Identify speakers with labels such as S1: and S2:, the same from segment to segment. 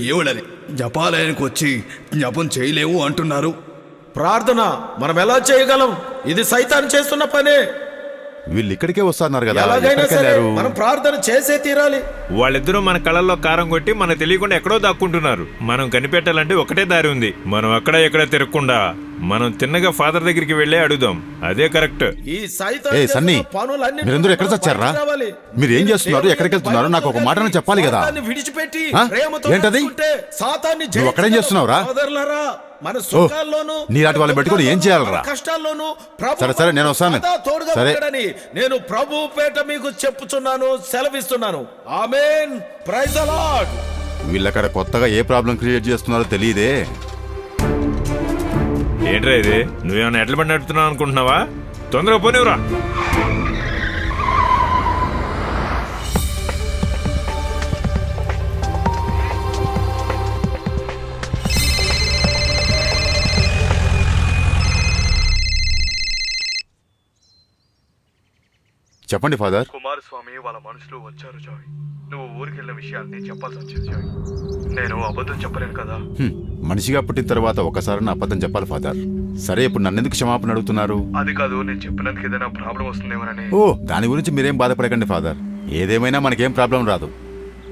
S1: ఏవడని జపాలయానికి వచ్చి జపం చేయలేవు అంటున్నారు.
S2: ప్రార్థన మనం ఎలా చేయగలం? ఇది సైతాన్ చేస్తున్న పనే.
S3: వీళ్ళు ఇక్కడికే వస్తున్నారు కదా,
S2: ఎలాగైనా
S3: ఎక్కడికి
S2: సరే
S3: వెళ్ళారు?
S2: మనం ప్రార్థన చేసే తీరాలి.
S4: వాళ్ళిద్దరూ మన కళ్ళల్లో కారం కొట్టి మనకు తెలియకుండా ఎక్కడో దాక్కుంటున్నారు. మనం కనిపెట్టాలంటే ఒకటే దారి ఉంది. మనం అక్కడ ఎక్కడ తిరగకుండా మనం తిన్నగా ఫాదర్ దగ్గరికి వెళ్ళి అడుగుదాం. అదే కరెక్ట్.
S2: ఈ సైతాన్
S3: ఏ సన్నీ,
S2: చేస్తున్న పనులన్నీ
S3: మీరందరూ ఎక్కడ చచ్చారా?
S2: రావాలి.
S3: మీరు ఏం చేస్తున్నారు, ఎక్కడికి వెళ్తున్నారు? నాకు ఒక మాటను చెప్పాలి కదా.
S2: సాతాన్ని విడిచిపెట్టి
S3: ఆ?
S2: ప్రేమతో
S3: ఏంటది?
S2: నడుచుకుంటే సాతాన్ని
S3: నువ్వు అక్కడేం
S2: జయించగలం.
S3: చేస్తున్నావురా?
S2: సోదరులారా, మన సుఖాల్లోనూ
S3: నీలాంటి వాళ్ళని పెట్టుకొని ఏం చేయాలరా?
S2: కష్టాల్లోనూ ప్రభు
S3: సరే, సరే, నేను వస్తాను.
S2: సదా తోడుగా
S3: సరే.
S2: ఉంటాడని నేను ప్రభు పేట మీకు చెప్పుచున్నాను, సెలవిస్తున్నాను. ఆమేన్. Praise the Lord.
S3: వీళ్ళక్కడ కొత్తగా ఏ ప్రాబ్లం క్రియేట్ చేస్తున్నారో తెలియదే.
S4: ఏంట్రా ఇది? నువ్వేమైనా ఎట్ల పడి నడుపుతున్నావు అనుకుంటున్నావా? తొందరగా పోనివ్వరా.
S3: చెప్పండి ఫాదర్.
S5: కుమారస్వామి వాళ్ళ మనుషులు వచ్చారు జాయ్. నువ్వు ఊరికి వెళ్ళిన విషయాన్ని చెప్పాల్సి వచ్చింది జాయ్. నేను అబద్ధం చెప్పలేను కదా.
S3: మనిషిగా పుట్టిన తర్వాత ఒకసారి అబద్ధం చెప్పాలి ఫాదర్. సరే, ఇప్పుడు నన్నెందుకు క్షమాపణ అడుగుతున్నారు?
S5: అది కాదు, నేను చెప్పినందుకు ఏదైనా ప్రాబ్లం వస్తుందేమోనని.
S3: ఓ, దాని గురించి మీరేం బాధపడకండి ఫాదర్. ఏదేమైనా మనకేం ప్రాబ్లం రాదు.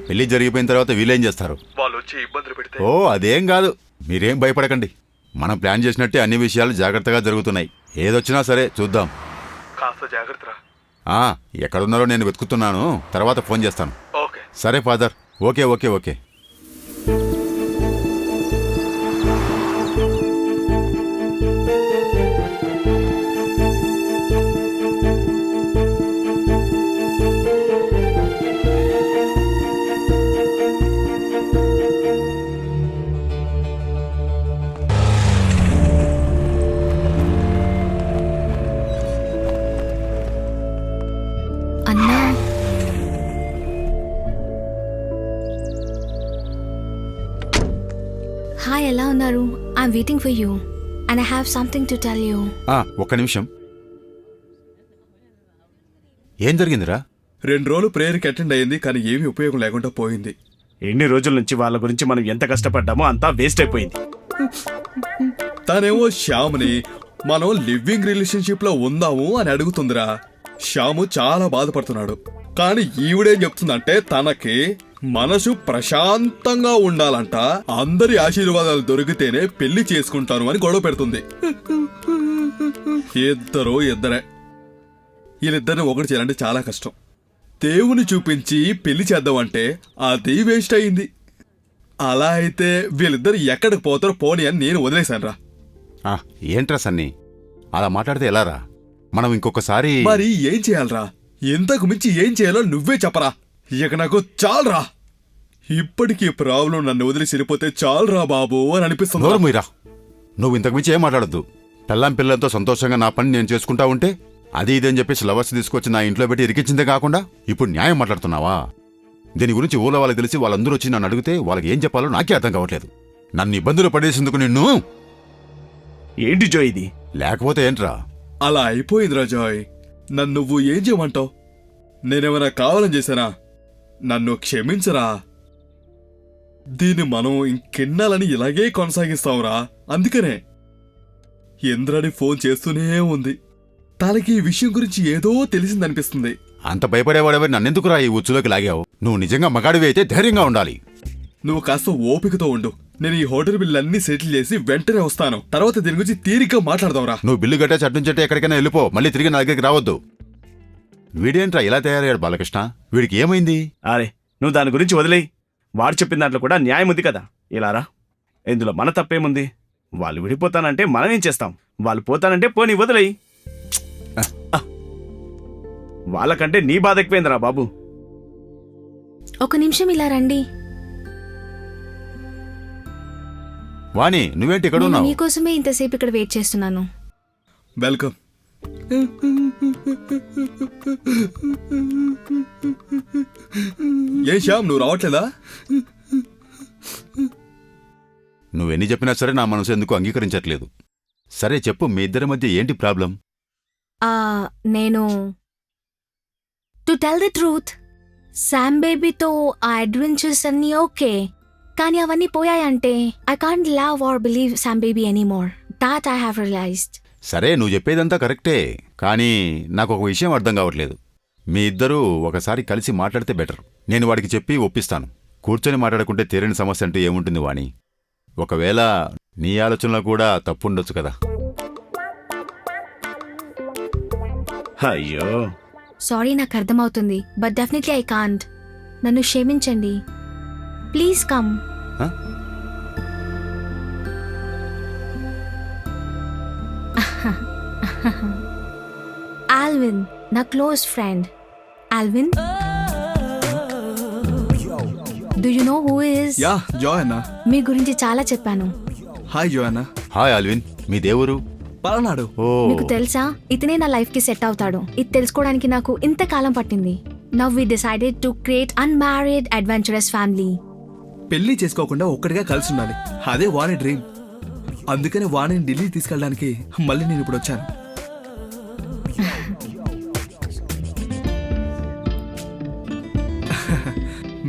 S3: పెళ్లి జరిగిపోయిన తర్వాత వీళ్ళేం చేస్తారు?
S5: వాళ్ళు వచ్చి ఇబ్బందులు పెడితే?
S3: ఓ, అదేం కాదు, మీరేం భయపడకండి. మనం ప్లాన్ చేసినట్టే అన్ని విషయాలు జాగ్రత్తగా జరుగుతున్నాయి. ఏదొచ్చినా సరే చూద్దాం.
S5: కాస్త జాగ్రత్త.
S3: ఎక్కడున్నారో నేను వెతుకుతున్నాను, తర్వాత ఫోన్ చేస్తాను.
S5: ఓకే.
S3: సరే ఫాదర్. Okay okay okay.
S6: అన్నా, హాయ్, ఎలా ఉన్నారు? I'm waiting for you and I have something to tell you.
S3: ఒక్క నిమిషం. ఏం జరిగిందిరా?
S1: 2 రోజులు ప్రేయర్కి అటెండ్ అయ్యింది, కానీ ఏమీ ఉపయోగం లేకుండా పోయింది.
S7: ఎన్ని రోజుల నుంచి వాళ్ళ గురించి మనం ఎంత కష్టపడ్డామో అంతా వేస్ట్ అయిపోయింది.
S1: తనేమో శ్యామ్ని మనం లివింగ్ రిలేషన్షిప్ లో ఉందాము అని అడుగుతుందిరా. శ్యాము చాలా బాధపడుతున్నాడు. కానీ ఈవిడేం చెప్తుందంటే తనకి మనసు ప్రశాంతంగా ఉండాలంట, అందరి ఆశీర్వాదాలు దొరికితేనే పెళ్లి చేసుకుంటాను అని గొడవ పెడుతుంది. ఇద్దరే వీళ్ళిద్దరిని ఒకటి చేయాలంటే చాలా కష్టం. దేవుని చూపించి పెళ్లి చేద్దామంటే అది వేస్ట్ అయింది. అలా అయితే వీళ్ళిద్దరు ఎక్కడికి పోతారో పోనీ అని నేను వదిలేశాను రా.
S3: ఏంట్రా సన్నీ, అలా మాట్లాడితే ఎలారా? మనం ఇంకొకసారి
S1: మరి ఏం చేయాలరా? ఇంతకు మించి ఏం చేయాలో నువ్వే చెప్పరా. ఇక నాకు చాలరా. ఇప్పటికీ ప్రాబ్లం నన్ను వదిలి వెళ్ళిపోతే చాలరా బాబు అని అనిపిస్తుంది.
S3: నోరు మీరా. నువ్వు ఇంతకు మించి ఏం మాట్లాడద్దు. పిల్లలతో సంతోషంగా నా పని నేను చేసుకుంటా ఉంటే అది ఇదని చెప్పేసి లవర్స్ తీసుకొచ్చి నా ఇంట్లో పెట్టి ఇరికించిందే కాకుండా ఇప్పుడు న్యాయం మాట్లాడుతున్నావా? దీని గురించి ఊళ్ళో వాళ్ళకి తెలిసి వాళ్ళందరూ వచ్చి నన్ను అడిగితే వాళ్ళకి ఏం చెప్పాలో నాకే అర్థం కావట్లేదు. నన్ను ఇబ్బందులు పడేసేందుకు నిన్ను.
S7: ఏంటి జో ఇది?
S3: లేకపోతే ఏంట్రా?
S1: అలా అయిపోయిందిరా జాయ్. నన్ను నువ్వు ఏం చేయమంటావు? నేనేమైనా కావాలని చేశానా? నన్ను క్షమించరా. దీన్ని మనం ఇంకెన్నాలని ఇలాగే కొనసాగిస్తాంరా. అందుకనే ఇంద్రాణి ఫోన్ చేస్తూనే ఉంది. తనకి ఈ విషయం గురించి ఏదో తెలిసిందనిపిస్తుంది.
S3: అంత భయపడేవాడెవరి నన్నెందుకురా ఈ ఉచ్చులోకి లాగావు? నువ్వు నిజంగా మగాడివి అయితే ధైర్యంగా ఉండాలి.
S1: నువ్వు కాస్త ఓపికతో ఉండు. నేను ఈ హోటల్ బిల్లు సెటిల్ చేసి వెంటనే వస్తాను. తర్వాత దీని గురించి తీరిగ్గా మాట్లాడదాంరా.
S3: నువ్వు బిల్లు కట్టే చట్టుంచట్టే ఎక్కడికైనా వెళ్ళిపో. మళ్ళీ తిరిగి నా దగ్గరికి రావద్దు. వీడేంట్రా ఇలా తయారయ్యాడు బాలకృష్ణ? వీడికి ఏమైంది?
S7: అరే, నువ్వు దాని గురించి వదిలేయి. వాడు చెప్పిన దాంట్లో కూడా న్యాయం ఉంది కదా. ఇలారా, ఇందులో మన తప్పేముంది? వాళ్ళు విడిపోతానంటే మనం ఏం చేస్తాం? వాళ్ళు పోతానంటే పోనీ వదిలేయి. వాళ్ళకంటే నీ బాధ ఎక్కువైందిరా బాబు.
S6: ఒక నిమిషం ఇలా రండి.
S3: వాణి, నువ్వేంటి ఇక్కడ
S6: నేను
S3: ఉన్నావు?
S6: మీకోసమే ఇంతసేపు ఇక్కడ వెయిట్ చేస్తున్నాను.
S1: వెల్కమ్. ఏ శ్యామ్, నువ్వు రావట్లేదా?
S3: నువ్వెన్ని చెప్పినా సరే నా మనసు ఎందుకు అంగీకరించట్లేదు. సరే చెప్పు, మీ ఇద్దరి మధ్య ఏంటి ప్రాబ్లం?
S6: నేను to tell the truth, Sam బేబీతో ఆ అడ్వెంచర్స్ అన్నీ ఓకే, కానీ అవన్నీ పోయాయంటే I can't love or believe Sam baby anymore. That I have realized.
S3: సరే నువ్వు చెప్పేదంతా కరెక్టే, కానీ నాకు ఒక విషయం అర్థం కావట్లేదు. మీ ఇద్దరూ ఒకసారి కలిసి మాట్లాడితే బెటర్. నేను వాడికి చెప్పి ఒప్పిస్తాను. కూర్చొని మాట్లాడుకుంటే తీరని సమస్య అంటూ ఏముంటుంది వాణి? ఒకవేళ నీ ఆలోచనలో కూడా తప్పుండొచ్చు కదా.
S7: అయ్యో,
S6: సారీ, నాకు అర్థమవుతుంది, బట్ డెఫినెట్లీ ఐ కాంట్. నన్ను క్షమించండి. Please come.
S3: హ?
S6: ఆల్విన్, నా close friend. Alvin, do you know who is?
S1: Yeah, Joanna.
S6: మీ గురించి చాలా చెప్పాను.
S1: Hi Joanna.
S3: హాయ్ ఆల్విన్, మీ దేవురు?
S1: పలనాడు.
S3: ఓ,
S6: మీకు తెలుసా, ఇతనే నా లైఫ్ కి సెట్ అవుతాడు. ఇది తెలుసుకోవడానికి నాకు ఇంతకాలం పట్టింది. Now we decided to create unmarried adventurous family.
S1: పెళ్లి చేసుకోకుండా ఒక్కడిగా కలిసి ఉండాలి, అదే వాణి డ్రీమ్. అందుకని వాణిని ఢిల్లీ తీసుకెళ్ళడానికి మళ్ళీ నేను ఇప్పుడు వచ్చాను.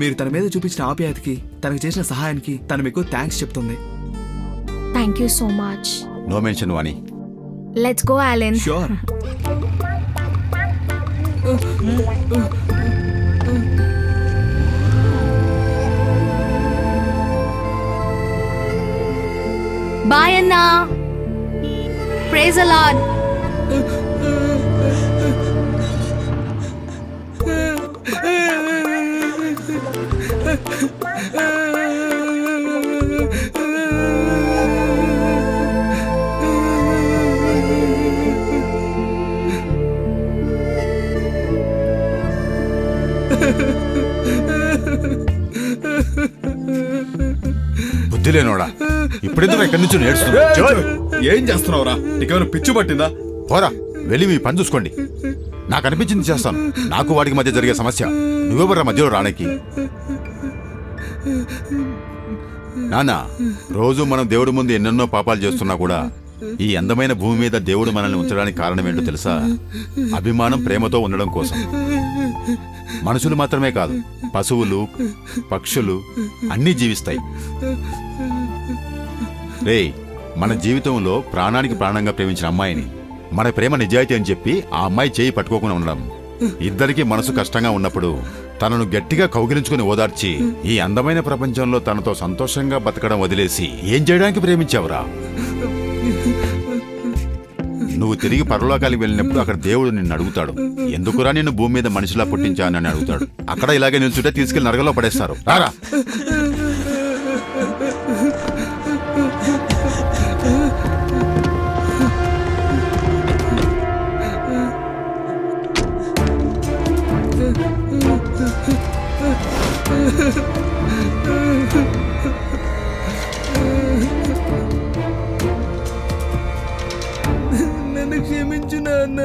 S1: మీరు తన మీద చూపించిన ఆప్యాయతకి, తనకు చేసిన సహాయానికి తను మీకు థ్యాంక్స్ చెప్తుంది.
S6: Thank you so much.
S3: No mention Vani.
S6: Let's go Allen.
S1: Sure.
S6: Bye అన్నా. Praise the lord.
S3: బుద్ధి లేనోడా, ఇప్పుడెందుకు ఎక్కడి నుంచి నేర్చుకున్నా?
S1: ఏం చేస్తున్నావురా? నీకేమైనా పిచ్చి పట్టిందా?
S3: పోరా, వెళ్ళి మీ పని చూసుకోండి. నాకు అనిపించింది చేస్తాను. నాకు వాడికి మధ్య జరిగే సమస్య నువ్వెవరా మధ్యలో రానికి? నానా, రోజు మనం దేవుడి ముందు ఎన్నెన్నో పాపాలు చేస్తున్నా కూడా ఈ అందమైన భూమి మీద దేవుడు మనల్ని ఉంచడానికి కారణం ఏంటో తెలుసా? అభిమానం, ప్రేమతో ఉండడం కోసం. మనుషులు మాత్రమే కాదు, పశువులు, పక్షులు అన్నీ జీవిస్తాయి. రేయ్, మన జీవితంలో ప్రాణానికి ప్రాణంగా ప్రేమించిన అమ్మాయిని, మన ప్రేమ నిజాయితీ అని చెప్పి ఆ అమ్మాయి చేయి పట్టుకోకుండా ఉండడం, ఇద్దరికీ మనసు కష్టంగా ఉన్నప్పుడు తనను గట్టిగా కౌగిలించుకుని ఓదార్చి ఈ అందమైన ప్రపంచంలో తనతో సంతోషంగా బతకడం వదిలేసి ఏం చేయడానికి ప్రేమించావురా? నువ్వు తిరిగి పరలోకానికి వెళ్ళినప్పుడు అక్కడ దేవుడు నిన్ను అడుగుతాడు, ఎందుకురా నిన్ను భూమి మీద మనిషిలా పుట్టించానని అడుగుతాడు. అక్కడ ఇలాగే నిల్చుంటే తీసుకెళ్లి నరకలో పడేస్తారు. రారా.
S1: నన్ను క్షమించు నాన్న,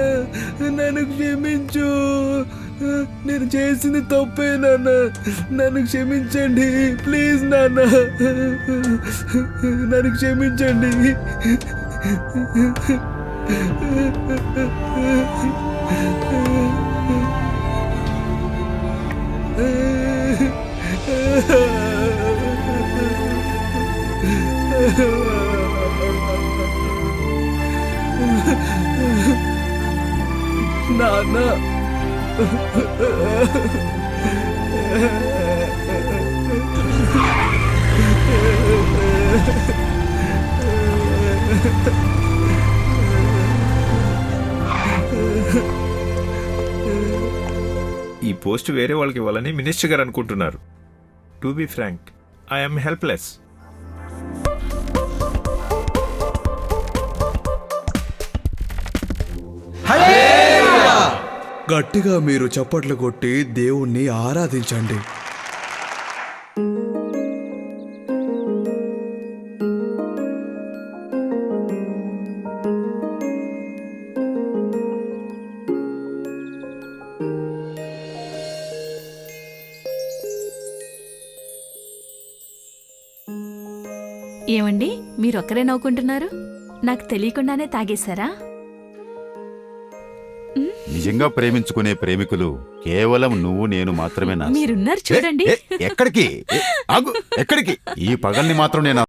S1: నన్ను క్షమించు. నేను చేసింది తప్పే నాన్న, నన్ను క్షమించండి ప్లీజ్ నాన్న, నన్ను క్షమించండి. నాన్న,
S4: ఈ పోస్ట్ వేరే వాళ్ళకి ఇవ్వాలని మినిస్టర్ గారు అనుకుంటున్నారు. To be frank, I'm helpless.
S1: గట్టిగా మీరు చప్పట్లు కొట్టి దేవుణ్ణి ఆరాధించండి.
S8: ఏమండి, మీరొక్కరే నవ్వుకుంటున్నారు? నాకు తెలియకుండానే తాగేశారా?
S3: నిజం నిజంగా ప్రేమించుకునే ప్రేమికులు కేవలం నువ్వు నేను మాత్రమే.
S8: మీరున్నారు చూడండి.
S3: ఎక్కడికి? ఆగు, ఎక్కడికి? ఈ పగల్ని మాత్రం నేను